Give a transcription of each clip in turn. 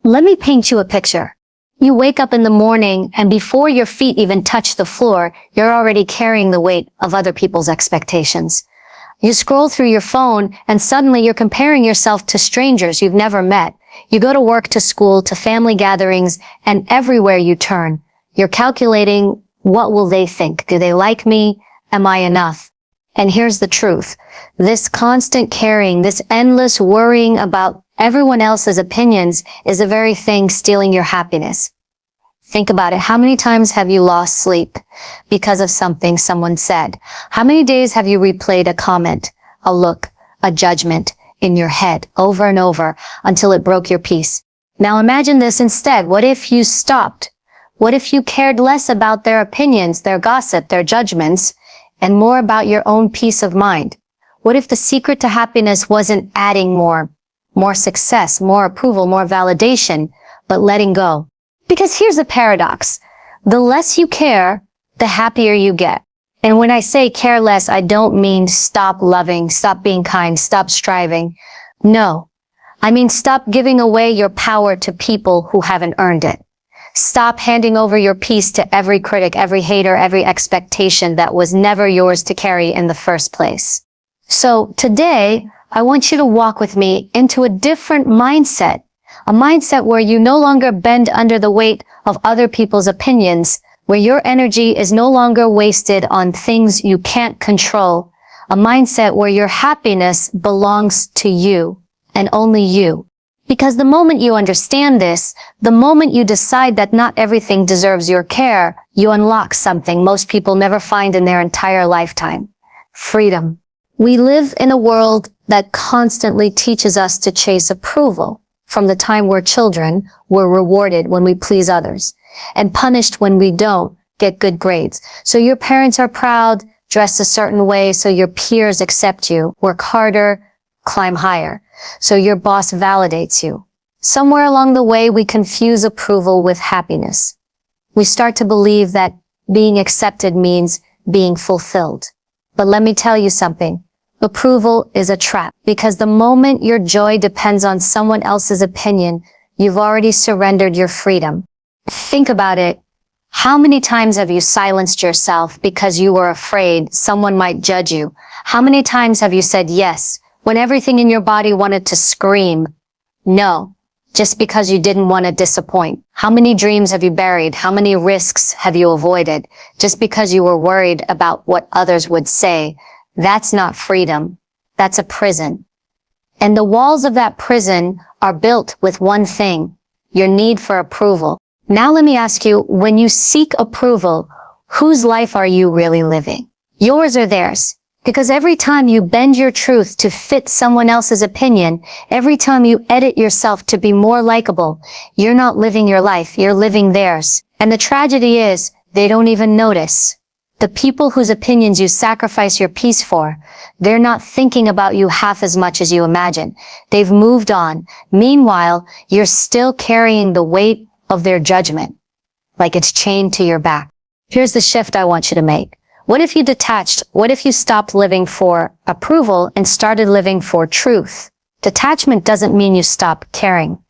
Let me paint you a picture. You wake up in the morning and before your feet even touch the floor, you're already carrying the weight of other people's expectations. You scroll through your phone and suddenly you're comparing yourself to strangers you've never met. You go to work, to school, to family gatherings, and everywhere you turn, you're calculating, what will they think? Do they like me? Am I enough? And here's the truth. This constant carrying, this endless worrying about everyone else's opinions is the very thing stealing your happiness. Think about it. How many times have you lost sleep because of something someone said? How many days have you replayed a comment, a look, a judgment in your head over and over until it broke your peace? Now imagine this instead. What if you stopped? What if you cared less about their opinions, their gossip, their judgments, and more about your own peace of mind? What if the secret to happiness wasn't adding more success, more approval, more validation, but letting go? Because here's the paradox. The less you care, the happier you get. And when I say care less, I don't mean stop loving, stop being kind, stop striving. No. I mean stop giving away your power to people who haven't earned it. Stop handing over your peace to every critic, every hater, every expectation that was never yours to carry in the first place. So today, I want you to walk with me into a different mindset, a mindset where you no longer bend under the weight of other people's opinions, where your energy is no longer wasted on things you can't control, a mindset where your happiness belongs to you and only you. Because the moment you understand this, the moment you decide that not everything deserves your care, you unlock something most people never find in their entire lifetime. Freedom. We live in a world that constantly teaches us to chase approval. From the time we're children, we're rewarded when we please others and punished when we don't get good grades. So your parents are proud, dress a certain way so your peers accept you, work harder, climb higher, so your boss validates you. Somewhere along the way, we confuse approval with happiness. We start to believe that being accepted means being fulfilled. But let me tell you something. Approval is a trap, because the moment your joy depends on someone else's opinion, you've already surrendered your freedom. Think about it. How many times have you silenced yourself because you were afraid someone might judge you? How many times have you said yes when everything in your body wanted to scream no, just because you didn't want to disappoint? How many dreams have you buried? How many risks have you avoided just because you were worried about what others would say? That's not freedom. That's a prison. And the walls of that prison are built with one thing, your need for approval. Now let me ask you, when you seek approval, whose life are you really living? Yours or theirs? Because every time you bend your truth to fit someone else's opinion, every time you edit yourself to be more likable, you're not living your life, you're living theirs. And the tragedy is, they don't even notice. The people whose opinions you sacrifice your peace for, they're not thinking about you half as much as you imagine. They've moved on. Meanwhile, you're still carrying the weight of their judgment, like it's chained to your back. Here's the shift I want you to make. What if you detached? What if you stopped living for approval and started living for truth? Detachment doesn't mean you stop caring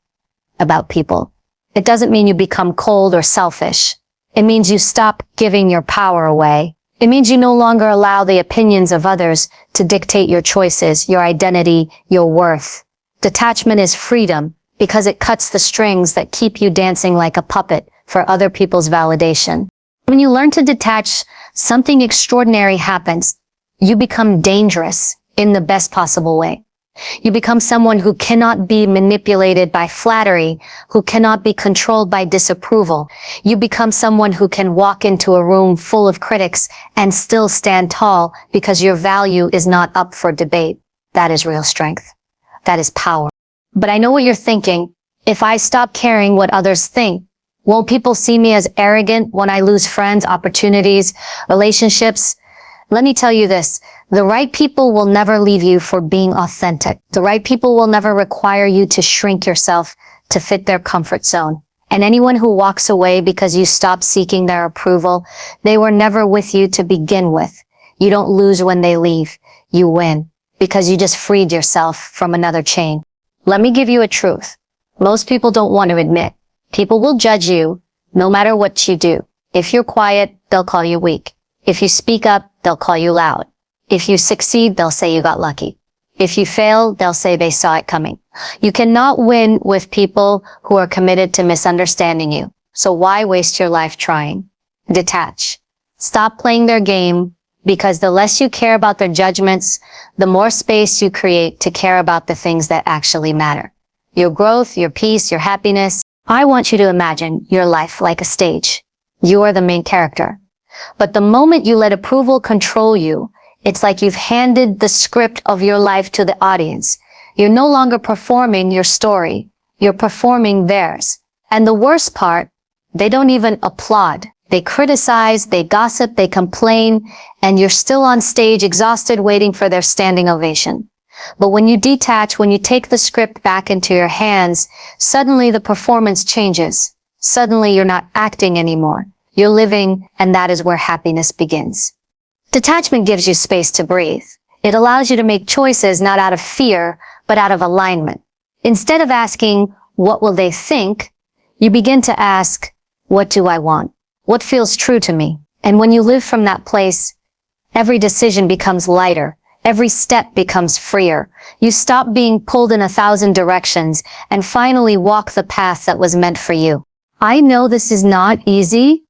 about people. It doesn't mean you become cold or selfish. It means you stop giving your power away. It means you no longer allow the opinions of others to dictate your choices, your identity, your worth. Detachment is freedom because it cuts the strings that keep you dancing like a puppet for other people's validation. When you learn to detach, something extraordinary happens. You become dangerous in the best possible way. You become someone who cannot be manipulated by flattery, who cannot be controlled by disapproval. You become someone who can walk into a room full of critics and still stand tall because your value is not up for debate. That is real strength. That is power. But I know what you're thinking. If I stop caring what others think, won't people see me as arrogant when I lose friends, opportunities, relationships? Let me tell you this. The right people will never leave you for being authentic. The right people will never require you to shrink yourself to fit their comfort zone. And anyone who walks away because you stop seeking their approval, they were never with you to begin with. You don't lose when they leave. You win because you just freed yourself from another chain. Let me give you a truth. most people don't want to admit. People will judge you no matter what you do. If you're quiet, they'll call you weak. If you speak up, they'll call you loud. If you succeed, they'll say you got lucky. If you fail, they'll say they saw it coming. You cannot win with people who are committed to misunderstanding you. So why waste your life trying? Detach. Stop playing their game, because the less you care about their judgments, the more space you create to care about the things that actually matter. Your growth, your peace, your happiness. I want you to imagine your life like a stage. You are the main character. But the moment you let approval control you, it's like you've handed the script of your life to the audience. You're no longer performing your story. You're performing theirs. And the worst part, they don't even applaud. They criticize, they gossip, they complain, and you're still on stage exhausted waiting for their standing ovation. But when you detach, when you take the script back into your hands, suddenly the performance changes. Suddenly you're not acting anymore. You're living, and that is where happiness begins. Detachment gives you space to breathe. It allows you to make choices not out of fear, but out of alignment. Instead of asking, what will they think? You begin to ask, what do I want? What feels true to me? And when you live from that place, every decision becomes lighter. Every step becomes freer. You stop being pulled in 1,000 directions and finally walk the path that was meant for you. I know this is not easy.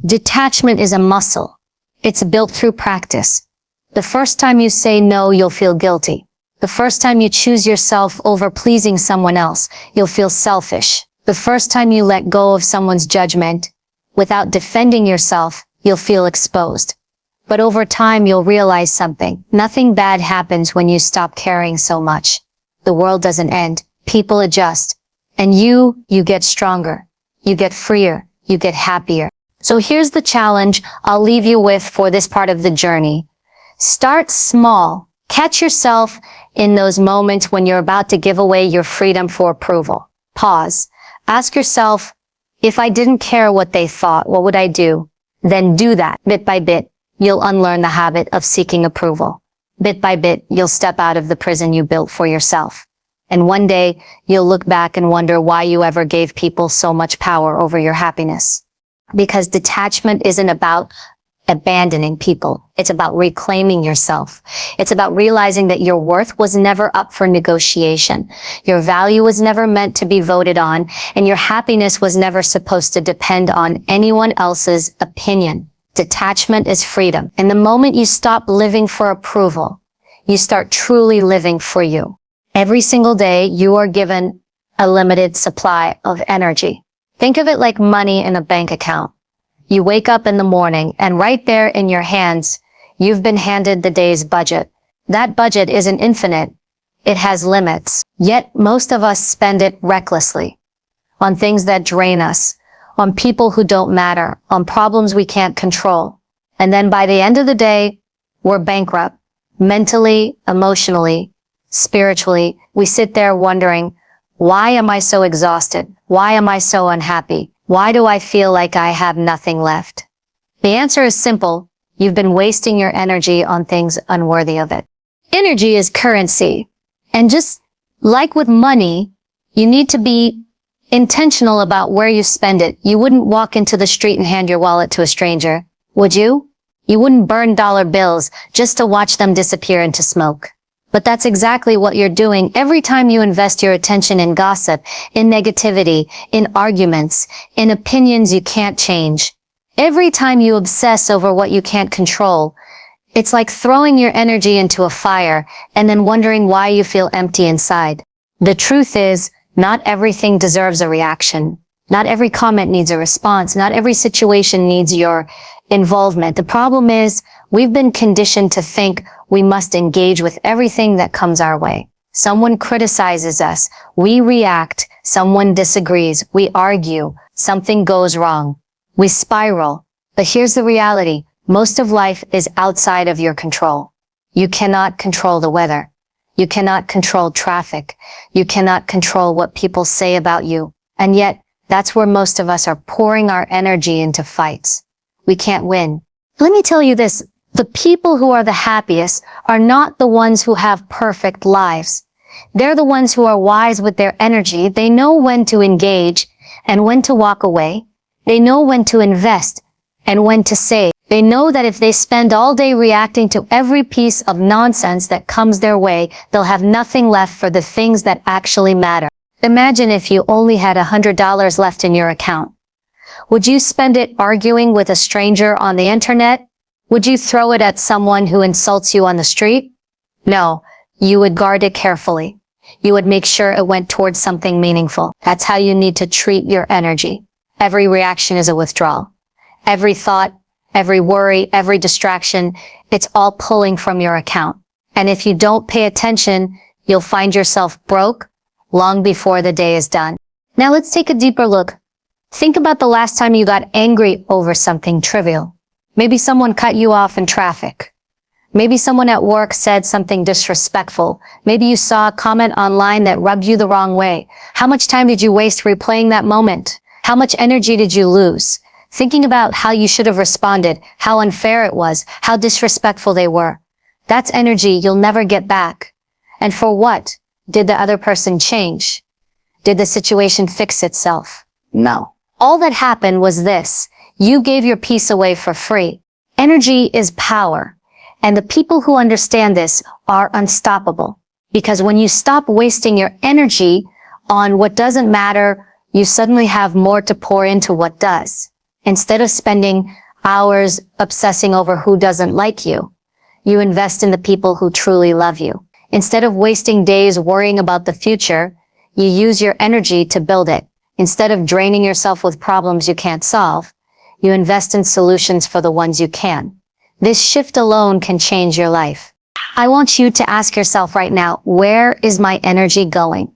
Detachment is a muscle. It's built through practice. The first time you say no, you'll feel guilty. The first time you choose yourself over pleasing someone else, you'll feel selfish. The first time you let go of someone's judgment, without defending yourself, you'll feel exposed. But over time, you'll realize something. Nothing bad happens when you stop caring so much. The world doesn't end. People adjust. And you get stronger. You get freer. You get happier. So here's the challenge I'll leave you with for this part of the journey. Start small. Catch yourself in those moments when you're about to give away your freedom for approval. Pause. Ask yourself, if I didn't care what they thought, what would I do? Then do that. Bit by bit, you'll unlearn the habit of seeking approval. Bit by bit, you'll step out of the prison you built for yourself. And one day, you'll look back and wonder why you ever gave people so much power over your happiness. Because detachment isn't about abandoning people. It's about reclaiming yourself. It's about realizing that your worth was never up for negotiation. Your value was never meant to be voted on, and your happiness was never supposed to depend on anyone else's opinion. Detachment is freedom. And the moment you stop living for approval, you start truly living for you. Every single day, you are given a limited supply of energy. Think of it like money in a bank account. You wake up in the morning and right there in your hands, you've been handed the day's budget. That budget isn't infinite. It has limits. Yet most of us spend it recklessly on things that drain us, on people who don't matter, on problems we can't control. And then by the end of the day, we're bankrupt. Mentally, emotionally, spiritually, we sit there wondering, why am I so exhausted? Why am I so unhappy? Why do I feel like I have nothing left? The answer is simple. You've been wasting your energy on things unworthy of it. Energy is currency. And just like with money, you need to be intentional about where you spend it. You wouldn't walk into the street and hand your wallet to a stranger, would you? You wouldn't burn dollar bills just to watch them disappear into smoke. But that's exactly what you're doing every time you invest your attention in gossip, in negativity, in arguments, in opinions you can't change. Every time you obsess over what you can't control, it's like throwing your energy into a fire and then wondering why you feel empty inside. The truth is, not everything deserves a reaction. Not every comment needs a response. Not every situation needs your involvement. The problem is, we've been conditioned to think we must engage with everything that comes our way. Someone criticizes us. We react. Someone disagrees. We argue. Something goes wrong. We spiral. But here's the reality. Most of life is outside of your control. You cannot control the weather. You cannot control traffic. You cannot control what people say about you. And yet, that's where most of us are pouring our energy into fights. We can't win. Let me tell you this. The people who are the happiest are not the ones who have perfect lives. They're the ones who are wise with their energy. They know when to engage and when to walk away. They know when to invest and when to save. They know that if they spend all day reacting to every piece of nonsense that comes their way, they'll have nothing left for the things that actually matter. Imagine if you only had $100 left in your account. Would you spend it arguing with a stranger on the internet? Would you throw it at someone who insults you on the street? No, you would guard it carefully. You would make sure it went towards something meaningful. That's how you need to treat your energy. Every reaction is a withdrawal. Every thought, every worry, every distraction, it's all pulling from your account. And if you don't pay attention, you'll find yourself broke long before the day is done. Now let's take a deeper look. Think about the last time you got angry over something trivial. Maybe someone cut you off in traffic. Maybe someone at work said something disrespectful. Maybe you saw a comment online that rubbed you the wrong way. How much time did you waste replaying that moment? How much energy did you lose? Thinking about how you should have responded, how unfair it was, how disrespectful they were. That's energy you'll never get back. And for what? Did the other person change? Did the situation fix itself? No. All that happened was this. You gave your peace away for free. Energy is power. And the people who understand this are unstoppable. Because when you stop wasting your energy on what doesn't matter, you suddenly have more to pour into what does. Instead of spending hours obsessing over who doesn't like you, you invest in the people who truly love you. Instead of wasting days worrying about the future, you use your energy to build it. Instead of draining yourself with problems you can't solve, you invest in solutions for the ones you can. This shift alone can change your life. I want you to ask yourself right now, where is my energy going?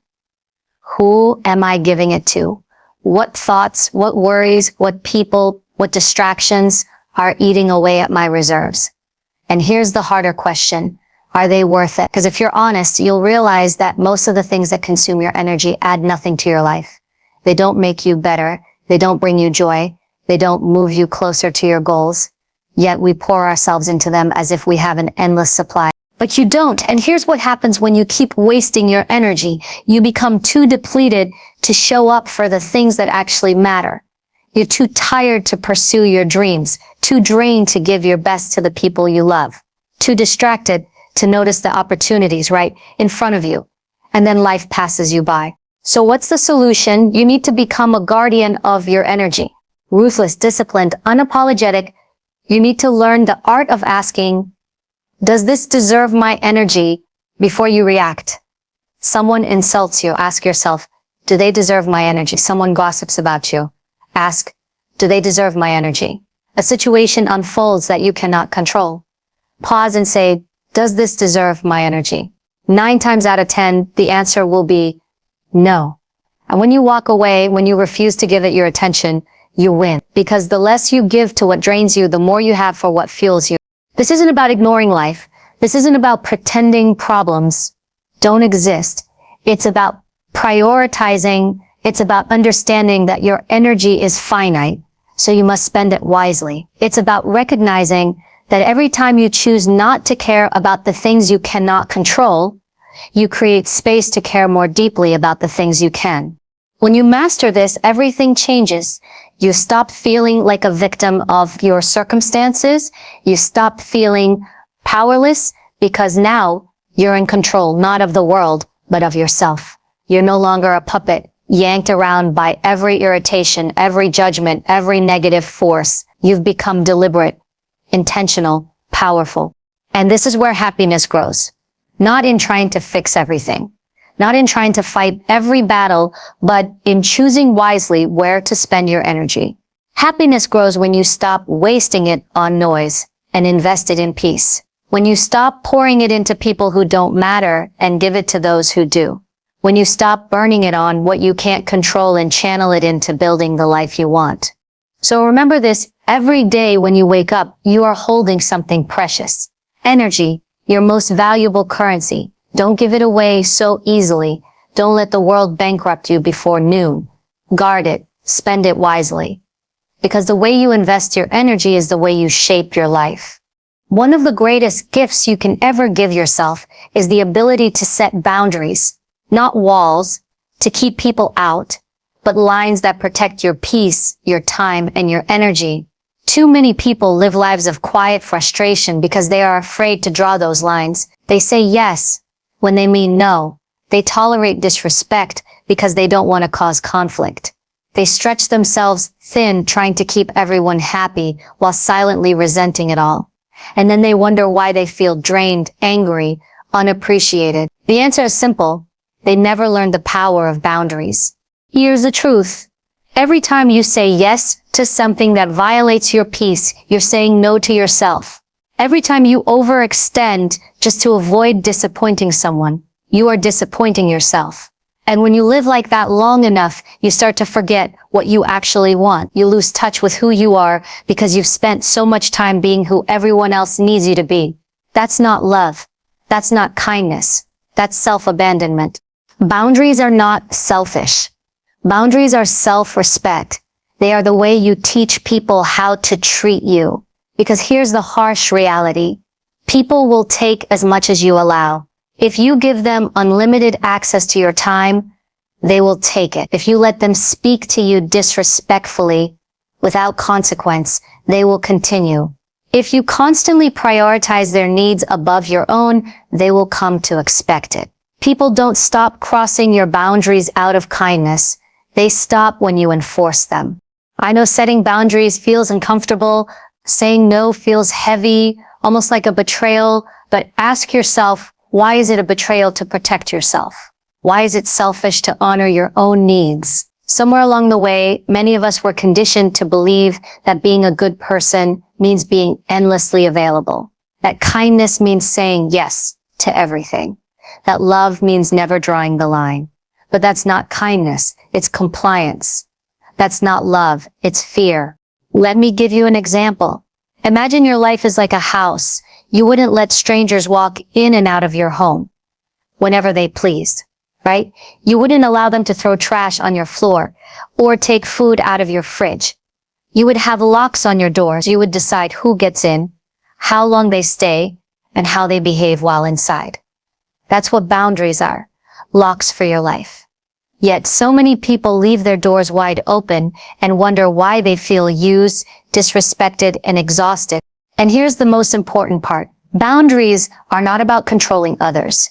Who am I giving it to? What thoughts, what worries, what people, what distractions are eating away at my reserves? And here's the harder question. Are they worth it? Because if you're honest, you'll realize that most of the things that consume your energy add nothing to your life. They don't make you better. They don't bring you joy. They don't move you closer to your goals. Yet we pour ourselves into them as if we have an endless supply. But you don't. And here's what happens when you keep wasting your energy. You become too depleted to show up for the things that actually matter. You're too tired to pursue your dreams, too drained to give your best to the people you love, too distracted to notice the opportunities right in front of you. And then life passes you by. So what's the solution? You need to become a guardian of your energy. Ruthless, disciplined, unapologetic. You need to learn the art of asking, does this deserve my energy, before you react? Someone insults you. Ask yourself, do they deserve my energy? Someone gossips about you. Ask, do they deserve my energy? A situation unfolds that you cannot control. Pause and say, does this deserve my energy? 9 times out of 10, the answer will be no. And when you walk away, when you refuse to give it your attention, you win. Because the less you give to what drains you, the more you have for what fuels you. This isn't about ignoring life. This isn't about pretending problems don't exist. It's about prioritizing. It's about understanding that your energy is finite, so you must spend it wisely. It's about recognizing that every time you choose not to care about the things you cannot control, you create space to care more deeply about the things you can. When you master this, everything changes. You stop feeling like a victim of your circumstances. You stop feeling powerless because now you're in control, not of the world, but of yourself. You're no longer a puppet yanked around by every irritation, every judgment, every negative force. You've become deliberate, intentional, powerful. And this is where happiness grows. Not in trying to fix everything. Not in trying to fight every battle, but in choosing wisely where to spend your energy. Happiness grows when you stop wasting it on noise and invest it in peace. When you stop pouring it into people who don't matter and give it to those who do. When you stop burning it on what you can't control and channel it into building the life you want. So remember this, every day when you wake up, you are holding something precious. Energy, your most valuable currency. Don't give it away so easily. Don't let the world bankrupt you before noon. Guard it. Spend it wisely. Because the way you invest your energy is the way you shape your life. One of the greatest gifts you can ever give yourself is the ability to set boundaries, not walls, to keep people out, but lines that protect your peace, your time, and your energy. Too many people live lives of quiet frustration because they are afraid to draw those lines. They say yes when they mean no. They tolerate disrespect because they don't want to cause conflict. They stretch themselves thin trying to keep everyone happy while silently resenting it all. And then they wonder why they feel drained, angry, unappreciated. The answer is simple. They never learned the power of boundaries. Here's the truth. Every time you say yes to something that violates your peace, you're saying no to yourself. Every time you overextend just to avoid disappointing someone, you are disappointing yourself. And when you live like that long enough, you start to forget what you actually want. You lose touch with who you are because you've spent so much time being who everyone else needs you to be. That's not love. That's not kindness. That's self-abandonment. Boundaries are not selfish. Boundaries are self-respect. They are the way you teach people how to treat you. Because here's the harsh reality. People will take as much as you allow. If you give them unlimited access to your time, they will take it. If you let them speak to you disrespectfully, without consequence, they will continue. If you constantly prioritize their needs above your own, they will come to expect it. People don't stop crossing your boundaries out of kindness. They stop when you enforce them. I know setting boundaries feels uncomfortable. Saying no feels heavy, almost like a betrayal. But ask yourself, why is it a betrayal to protect yourself? Why is it selfish to honor your own needs? Somewhere along the way, many of us were conditioned to believe that being a good person means being endlessly available. That kindness means saying yes to everything. That love means never drawing the line. But that's not kindness, it's compliance. That's not love, it's fear. Let me give you an example. Imagine your life is like a house. You wouldn't let strangers walk in and out of your home whenever they pleased, right? You wouldn't allow them to throw trash on your floor or take food out of your fridge. You would have locks on your doors. You would decide who gets in, how long they stay, and how they behave while inside. That's what boundaries are, locks for your life. Yet so many people leave their doors wide open and wonder why they feel used, disrespected, and exhausted. And here's the most important part. Boundaries are not about controlling others.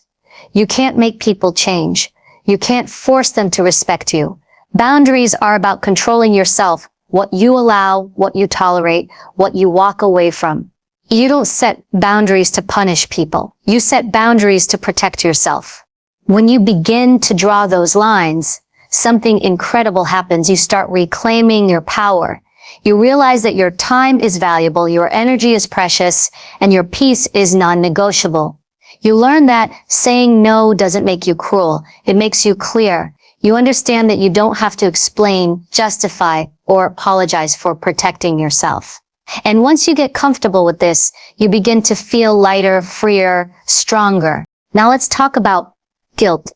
You can't make people change. You can't force them to respect you. Boundaries are about controlling yourself, what you allow, what you tolerate, what you walk away from. You don't set boundaries to punish people. You set boundaries to protect yourself. When you begin to draw those lines, something incredible happens. You start reclaiming your power. You realize that your time is valuable, your energy is precious, and your peace is non-negotiable. You learn that saying no doesn't make you cruel. It makes you clear. You understand that you don't have to explain, justify, or apologize for protecting yourself. And once you get comfortable with this, you begin to feel lighter, freer, stronger. Now let's talk about guilt,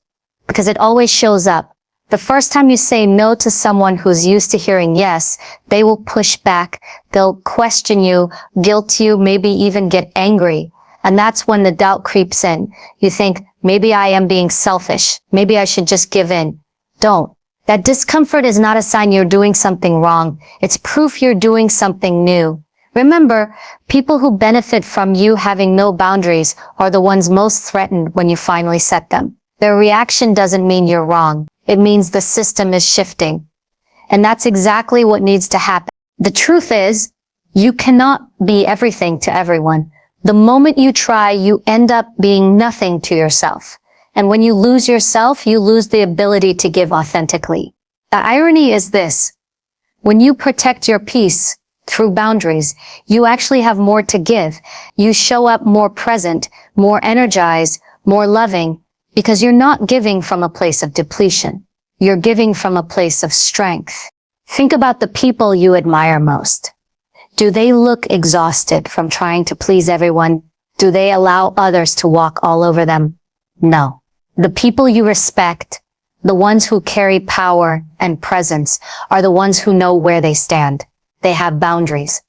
because it always shows up. The first time you say no to someone who's used to hearing yes, they will push back. They'll question you, guilt you, maybe even get angry. And that's when the doubt creeps in. You think, maybe I am being selfish. Maybe I should just give in. Don't. That discomfort is not a sign you're doing something wrong. It's proof you're doing something new. Remember, people who benefit from you having no boundaries are the ones most threatened when you finally set them. Their reaction doesn't mean you're wrong. It means the system is shifting. And that's exactly what needs to happen. The truth is, you cannot be everything to everyone. The moment you try, you end up being nothing to yourself. And when you lose yourself, you lose the ability to give authentically. The irony is this. When you protect your peace through boundaries, you actually have more to give. You show up more present, more energized, more loving, because you're not giving from a place of depletion. You're giving from a place of strength. Think about the people you admire most. Do they look exhausted from trying to please everyone? Do they allow others to walk all over them? No. The people you respect, the ones who carry power and presence, are the ones who know where they stand. They have boundaries.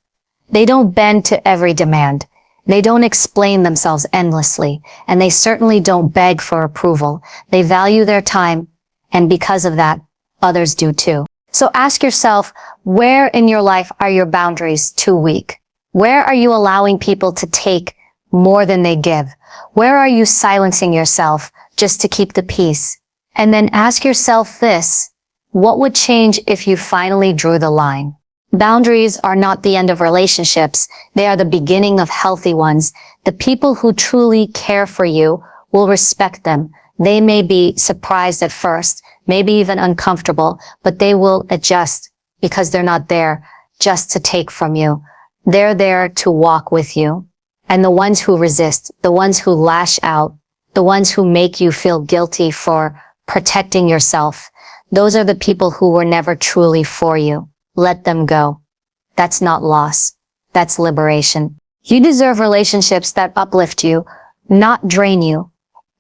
They don't bend to every demand. They don't explain themselves endlessly, and they certainly don't beg for approval. They value their time, and because of that, others do too. So ask yourself, where in your life are your boundaries too weak? Where are you allowing people to take more than they give? Where are you silencing yourself just to keep the peace? And then ask yourself this, what would change if you finally drew the line? Boundaries are not the end of relationships. They are the beginning of healthy ones. The people who truly care for you will respect them. They may be surprised at first, maybe even uncomfortable, but they will adjust because they're not there just to take from you. They're there to walk with you. And the ones who resist, the ones who lash out, the ones who make you feel guilty for protecting yourself, those are the people who were never truly for you. Let them go. That's not loss. That's liberation. You deserve relationships that uplift you, not drain you.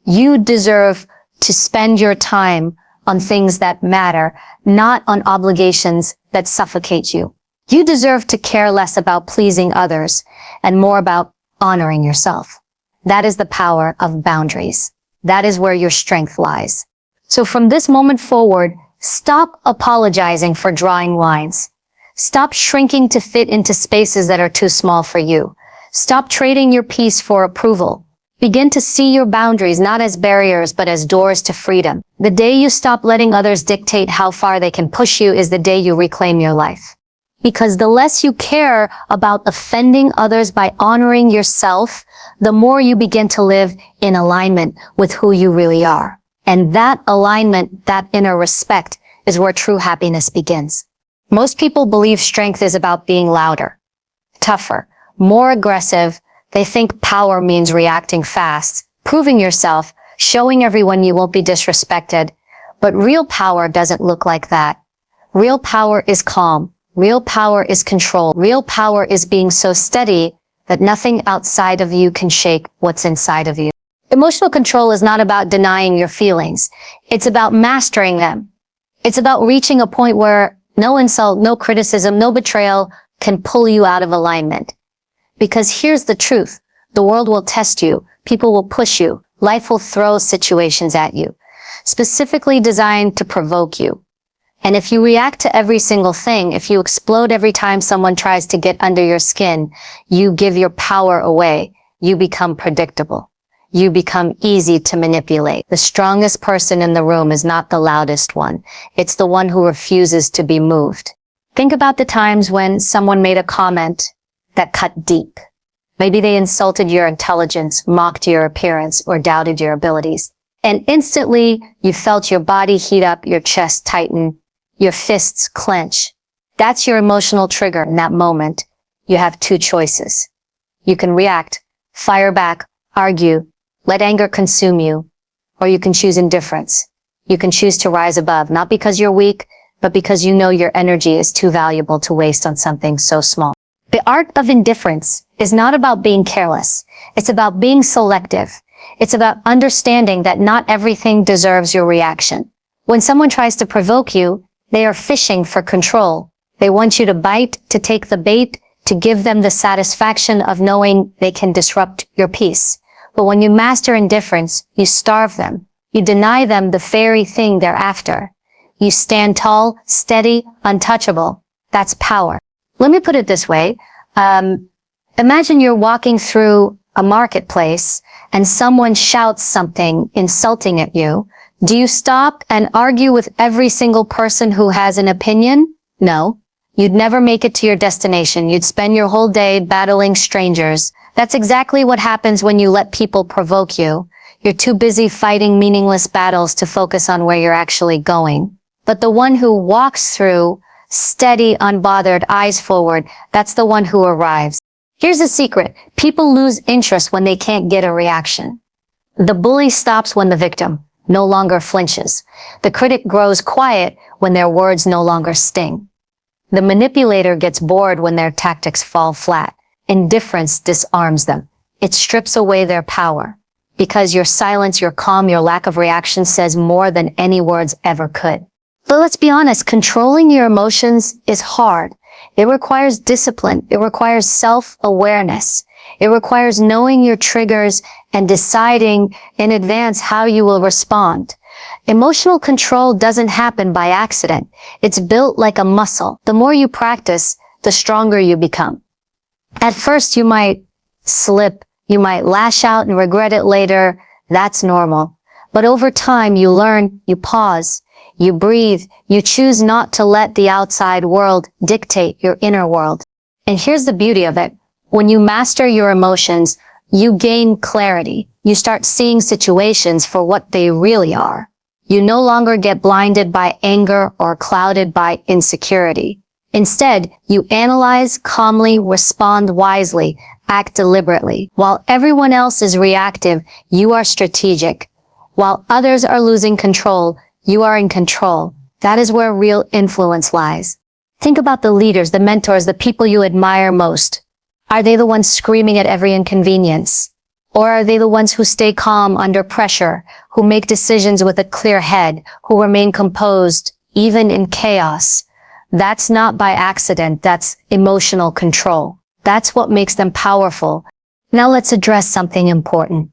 You deserve to spend your time on things that matter, not on obligations that suffocate you. You deserve to care less about pleasing others and more about honoring yourself. That is the power of boundaries. That is where your strength lies. So from this moment forward, stop apologizing for drawing lines. Stop shrinking to fit into spaces that are too small for you. Stop trading your peace for approval. Begin to see your boundaries not as barriers, but as doors to freedom. The day you stop letting others dictate how far they can push you is the day you reclaim your life. Because the less you care about offending others by honoring yourself, the more you begin to live in alignment with who you really are. And that alignment, that inner respect, is where true happiness begins. Most people believe strength is about being louder, tougher, more aggressive. They think power means reacting fast, proving yourself, showing everyone you won't be disrespected. But real power doesn't look like that. Real power is calm. Real power is control. Real power is being so steady that nothing outside of you can shake what's inside of you. Emotional control is not about denying your feelings. It's about mastering them. It's about reaching a point where no insult, no criticism, no betrayal can pull you out of alignment. Because here's the truth. The world will test you. People will push you. Life will throw situations at you, specifically designed to provoke you. And if you react to every single thing, if you explode every time someone tries to get under your skin, you give your power away. You become predictable. You become easy to manipulate. The strongest person in the room is not the loudest one. It's the one who refuses to be moved. Think about the times when someone made a comment that cut deep. Maybe they insulted your intelligence, mocked your appearance, or doubted your abilities. And instantly, you felt your body heat up, your chest tighten, your fists clench. That's your emotional trigger in that moment. You have two choices. You can react, fire back, argue, let anger consume you, or you can choose indifference. You can choose to rise above, not because you're weak, but because you know your energy is too valuable to waste on something so small. The art of indifference is not about being careless. It's about being selective. It's about understanding that not everything deserves your reaction. When someone tries to provoke you, they are fishing for control. They want you to bite, to take the bait, to give them the satisfaction of knowing they can disrupt your peace. But when you master indifference, you starve them. You deny them the very thing they're after. You stand tall, steady, untouchable. That's power. Let me put it this way. Imagine you're walking through a marketplace and someone shouts something insulting at you. Do you stop and argue with every single person who has an opinion? No. You'd never make it to your destination. You'd spend your whole day battling strangers. That's exactly what happens when you let people provoke you. You're too busy fighting meaningless battles to focus on where you're actually going. But the one who walks through, steady, unbothered, eyes forward, that's the one who arrives. Here's a secret. People lose interest when they can't get a reaction. The bully stops when the victim no longer flinches. The critic grows quiet when their words no longer sting. The manipulator gets bored when their tactics fall flat. Indifference disarms them. It strips away their power. Because your silence, your calm, your lack of reaction says more than any words ever could. But let's be honest, controlling your emotions is hard. It requires discipline. It requires self-awareness. It requires knowing your triggers and deciding in advance how you will respond. Emotional control doesn't happen by accident. It's built like a muscle. The more you practice, the stronger you become. At first, you might slip, you might lash out and regret it later. That's normal. But over time, you learn, you pause, you breathe, you choose not to let the outside world dictate your inner world. And here's the beauty of it. When you master your emotions, you gain clarity. You start seeing situations for what they really are. You no longer get blinded by anger or clouded by insecurity. Instead, you analyze calmly, respond wisely, act deliberately. While everyone else is reactive, you are strategic. While others are losing control, you are in control. That is where real influence lies. Think about the leaders, the mentors, the people you admire most. Are they the ones screaming at every inconvenience? Or are they the ones who stay calm under pressure, who make decisions with a clear head, who remain composed, even in chaos? That's not by accident, that's emotional control. That's what makes them powerful. Now let's address something important.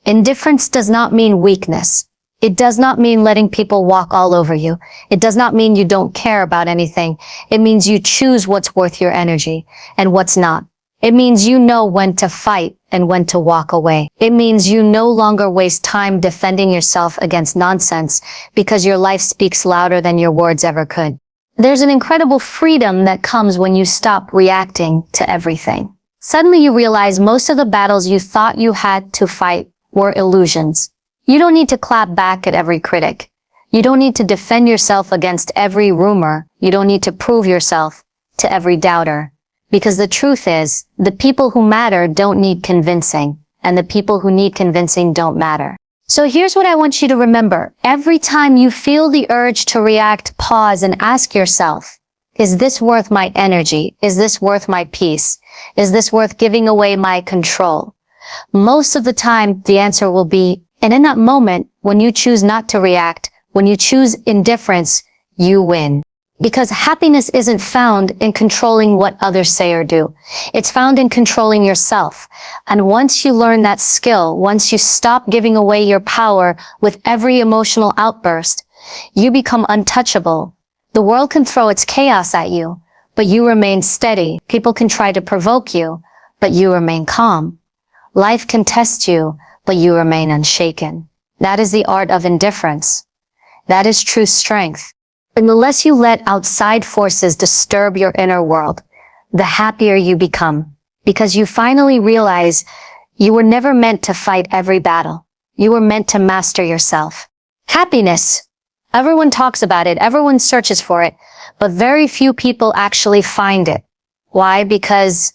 Indifference does not mean weakness. It does not mean letting people walk all over you. It does not mean you don't care about anything. It means you choose what's worth your energy and what's not. It means you know when to fight and when to walk away. It means you no longer waste time defending yourself against nonsense because your life speaks louder than your words ever could. There's an incredible freedom that comes when you stop reacting to everything. Suddenly you realize most of the battles you thought you had to fight were illusions. You don't need to clap back at every critic. You don't need to defend yourself against every rumor. You don't need to prove yourself to every doubter. Because the truth is, the people who matter don't need convincing, and the people who need convincing don't matter. So here's what I want you to remember. Every time you feel the urge to react, pause and ask yourself, is this worth my energy? Is this worth my peace? Is this worth giving away my control? Most of the time, the answer will be, and in that moment, when you choose not to react, when you choose indifference, you win. Because happiness isn't found in controlling what others say or do. It's found in controlling yourself. And once you learn that skill, once you stop giving away your power with every emotional outburst, you become untouchable. The world can throw its chaos at you, but you remain steady. People can try to provoke you, but you remain calm. Life can test you, but you remain unshaken. That is the art of indifference. That is true strength. And the less you let outside forces disturb your inner world, the happier you become. Because you finally realize you were never meant to fight every battle. You were meant to master yourself. Happiness. Everyone talks about it. Everyone searches for it. But very few people actually find it. Why? Because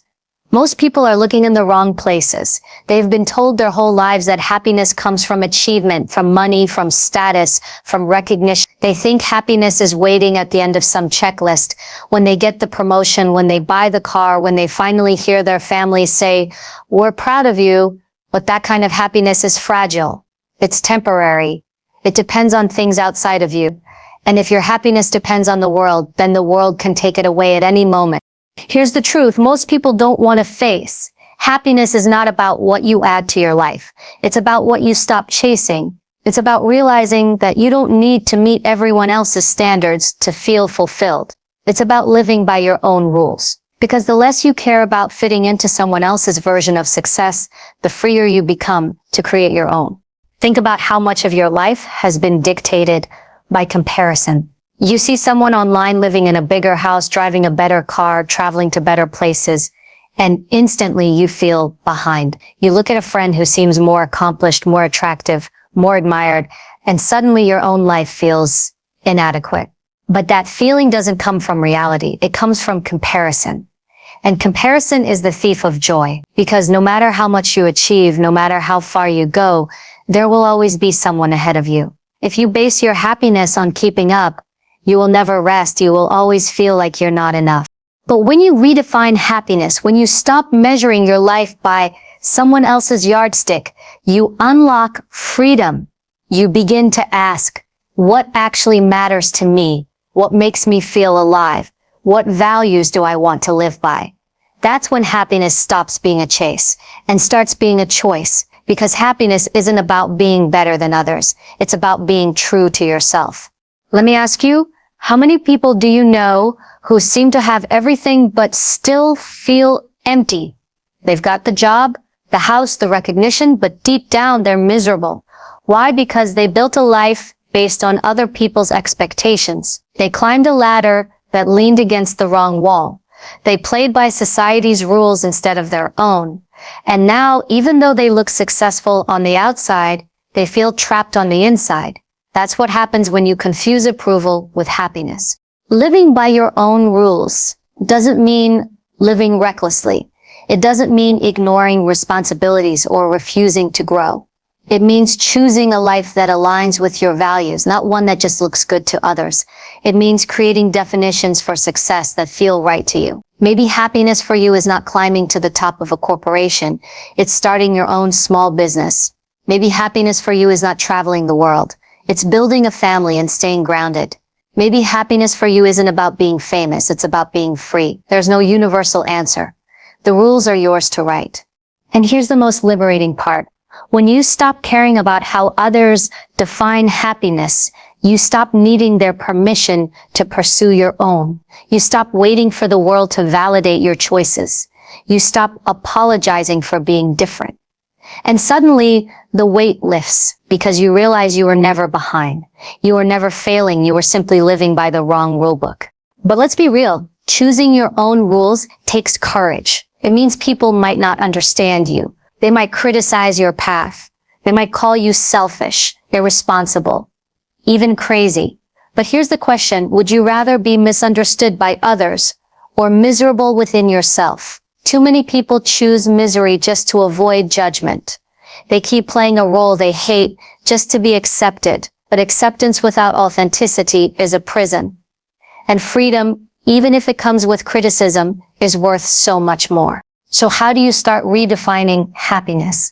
most people are looking in the wrong places. They've been told their whole lives that happiness comes from achievement, from money, from status, from recognition. They think happiness is waiting at the end of some checklist. When they get the promotion, when they buy the car, when they finally hear their family say, "We're proud of you," but that kind of happiness is fragile. It's temporary. It depends on things outside of you. And if your happiness depends on the world, then the world can take it away at any moment. Here's the truth. Most people don't want to face. Happiness is not about what you add to your life. It's about what you stop chasing. It's about realizing that you don't need to meet everyone else's standards to feel fulfilled. It's about living by your own rules. Because the less you care about fitting into someone else's version of success, the freer you become to create your own. Think about how much of your life has been dictated by comparison. You see someone online living in a bigger house, driving a better car, traveling to better places, and instantly you feel behind. You look at a friend who seems more accomplished, more attractive, more admired, and suddenly your own life feels inadequate. But that feeling doesn't come from reality. It comes from comparison. And comparison is the thief of joy, because no matter how much you achieve, no matter how far you go, there will always be someone ahead of you. If you base your happiness on keeping up, you will never rest. You will always feel like you're not enough. But when you redefine happiness, when you stop measuring your life by someone else's yardstick, you unlock freedom. You begin to ask, what actually matters to me? What makes me feel alive? What values do I want to live by? That's when happiness stops being a chase and starts being a choice, because happiness isn't about being better than others. It's about being true to yourself. Let me ask you, how many people do you know who seem to have everything but still feel empty? They've got the job, the house, the recognition, but deep down they're miserable. Why? Because they built a life based on other people's expectations. They climbed a ladder that leaned against the wrong wall. They played by society's rules instead of their own. And now, even though they look successful on the outside, they feel trapped on the inside. That's what happens when you confuse approval with happiness. Living by your own rules doesn't mean living recklessly. It doesn't mean ignoring responsibilities or refusing to grow. It means choosing a life that aligns with your values, not one that just looks good to others. It means creating definitions for success that feel right to you. Maybe happiness for you is not climbing to the top of a corporation. It's starting your own small business. Maybe happiness for you is not traveling the world. It's building a family and staying grounded. Maybe happiness for you isn't about being famous. It's about being free. There's no universal answer. The rules are yours to write. And here's the most liberating part. When you stop caring about how others define happiness, you stop needing their permission to pursue your own. You stop waiting for the world to validate your choices. You stop apologizing for being different. And suddenly, the weight lifts because you realize you were never behind. You were never failing. You were simply living by the wrong rule book. But let's be real. Choosing your own rules takes courage. It means people might not understand you. They might criticize your path. They might call you selfish, irresponsible, even crazy. But here's the question. Would you rather be misunderstood by others or miserable within yourself? Too many people choose misery just to avoid judgment. They keep playing a role they hate just to be accepted. But acceptance without authenticity is a prison. And freedom, even if it comes with criticism, is worth so much more. So how do you start redefining happiness?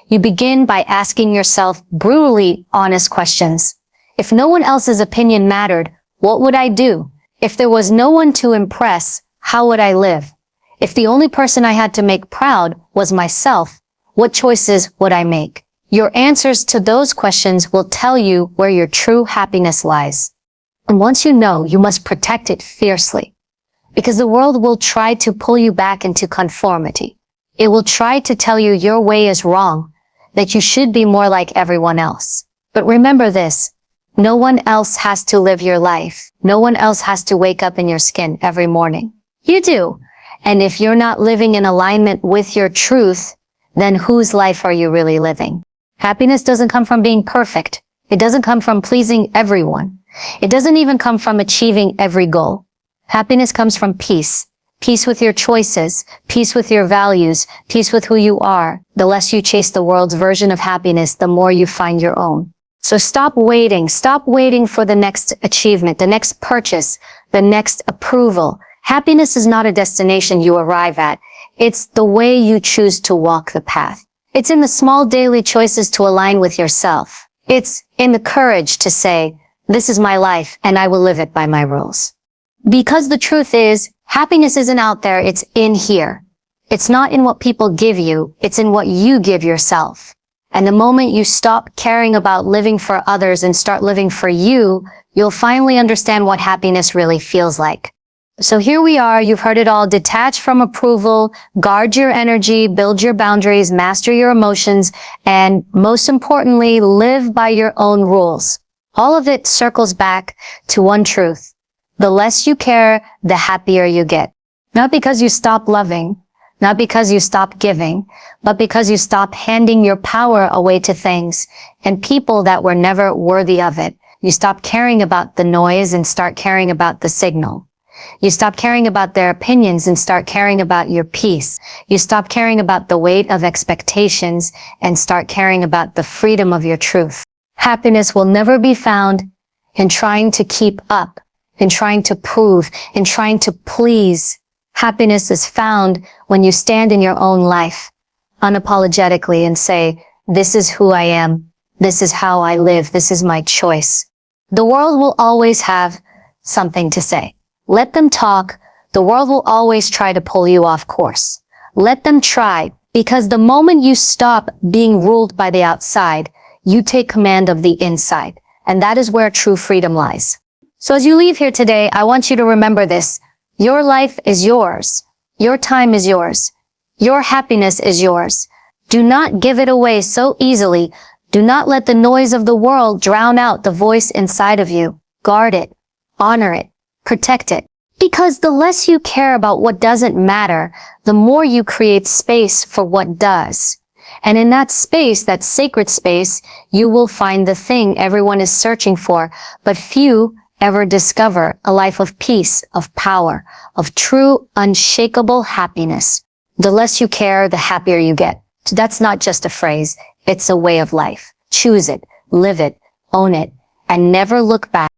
You begin by asking yourself brutally honest questions. If no one else's opinion mattered, what would I do? If there was no one to impress, how would I live? If the only person I had to make proud was myself, what choices would I make? Your answers to those questions will tell you where your true happiness lies. And once you know, you must protect it fiercely. Because the world will try to pull you back into conformity. It will try to tell you your way is wrong, that you should be more like everyone else. But remember this, no one else has to live your life. No one else has to wake up in your skin every morning. You do. And if you're not living in alignment with your truth, then whose life are you really living? Happiness doesn't come from being perfect. It doesn't come from pleasing everyone. It doesn't even come from achieving every goal. Happiness comes from peace. Peace with your choices, peace with your values, peace with who you are. The less you chase the world's version of happiness, the more you find your own. So stop waiting for the next achievement, the next purchase, the next approval. Happiness is not a destination you arrive at. It's the way you choose to walk the path. It's in the small daily choices to align with yourself. It's in the courage to say, this is my life and I will live it by my rules. Because the truth is, happiness isn't out there, it's in here. It's not in what people give you, it's in what you give yourself. And the moment you stop caring about living for others and start living for you, you'll finally understand what happiness really feels like. So here we are, you've heard it all. Detach from approval, guard your energy, build your boundaries, master your emotions, and most importantly, live by your own rules. All of it circles back to one truth. The less you care, the happier you get. Not because you stop loving, not because you stop giving, but because you stop handing your power away to things and people that were never worthy of it. You stop caring about the noise and start caring about the signal. You stop caring about their opinions and start caring about your peace. You stop caring about the weight of expectations and start caring about the freedom of your truth. Happiness will never be found in trying to keep up, in trying to prove, in trying to please. Happiness is found when you stand in your own life, unapologetically, and say, this is who I am, this is how I live, this is my choice. The world will always have something to say. Let them talk, The world will always try to pull you off course. Let them try, because the moment you stop being ruled by the outside, you take command of the inside. And that is where true freedom lies. So as you leave here today, I want you to remember this. Your life is yours. Your time is yours. Your happiness is yours. Do not give it away so easily. Do not let the noise of the world drown out the voice inside of you. Guard it. Honor it. Protect it. Because the less you care about what doesn't matter, the more you create space for what does. And in that space, that sacred space, you will find the thing everyone is searching for, but few ever discover: a life of peace, of power, of true, unshakable happiness. The less you care, the happier you get. So that's not just a phrase. It's a way of life. Choose it, live it, own it, and never look back.